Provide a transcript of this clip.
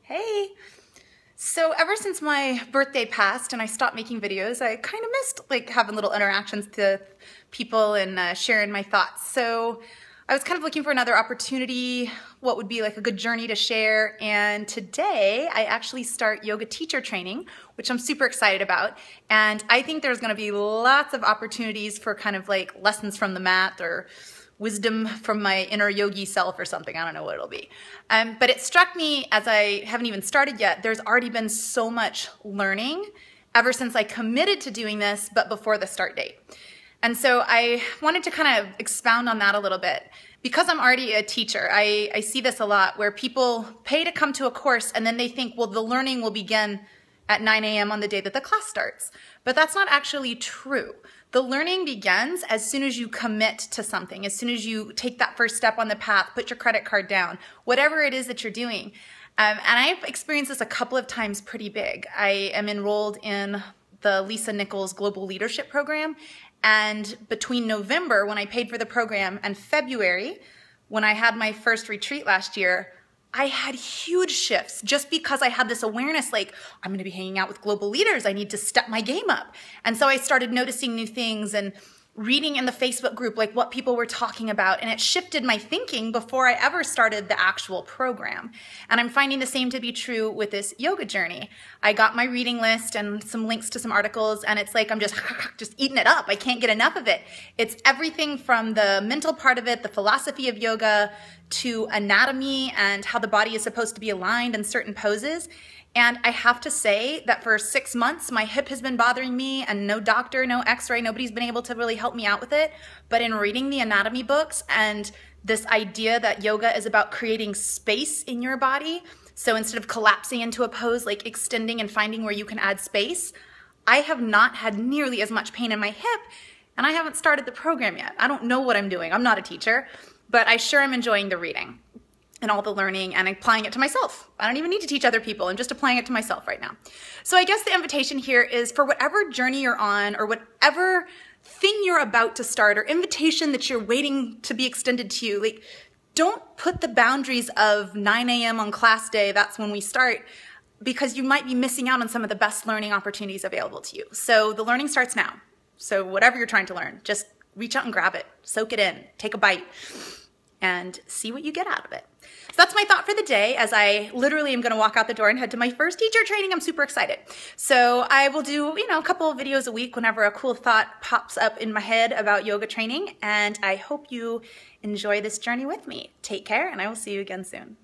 Hey! So ever since my birthday passed and I stopped making videos, I kind of missed having little interactions with people and sharing my thoughts. So I was kind of looking for another opportunity, what would be like a good journey to share. And today I actually start yoga teacher training, which I'm super excited about. And I think there's going to be lots of opportunities for kind of like lessons from the mat or wisdom from my inner yogi self or something. I don't know what it'll be. But it struck me, as I haven't even started yet, there's already been so much learning ever since I committed to doing this, but before the start date. And so I wanted to kind of expound on that a little bit. Because I'm already a teacher, I see this a lot where people pay to come to a course and then they think, well, the learning will begin at 9 a.m. on the day that the class starts. But that's not actually true. The learning begins as soon as you commit to something, as soon as you take that first step on the path, put your credit card down, whatever it is that you're doing. And I've experienced this a couple of times pretty big. I am enrolled in the Lisa Nichols Global Leadership Program. And between November, when I paid for the program, and February, when I had my first retreat last year, I had huge shifts just because I had this awareness like, I'm going to be hanging out with global leaders. I need to step my game up. And so I started noticing new things and reading in the Facebook group like what people were talking about. And it shifted my thinking before I ever started the actual program. And I'm finding the same to be true with this yoga journey. I got my reading list and some links to some articles, and it's like I'm just eating it up. I can't get enough of it. It's everything from the mental part of it, the philosophy of yoga, to anatomy and how the body is supposed to be aligned in certain poses. And I have to say that for 6 months, my hip has been bothering me and no doctor, no x-ray, nobody's been able to really help me out with it. But in reading the anatomy books and this idea that yoga is about creating space in your body, so instead of collapsing into a pose, like extending and finding where you can add space, I have not had nearly as much pain in my hip, and I haven't started the program yet. I don't know what I'm doing. I'm not a teacher, but I sure am enjoying the reading and all the learning and applying it to myself. I don't even need to teach other people. I'm just applying it to myself right now. So I guess the invitation here is for whatever journey you're on or whatever thing you're about to start or invitation that you're waiting to be extended to you, like don't put the boundaries of 9 a.m. on class day, that's when we start, because you might be missing out on some of the best learning opportunities available to you. So the learning starts now. So whatever you're trying to learn, just reach out and grab it, soak it in, take a bite, and see what you get out of it. So that's my thought for the day, as I literally am going to walk out the door and head to my first teacher training. I'm super excited. So I will do, a couple of videos a week whenever a cool thought pops up in my head about yoga training. And I hope you enjoy this journey with me. Take care, and I will see you again soon.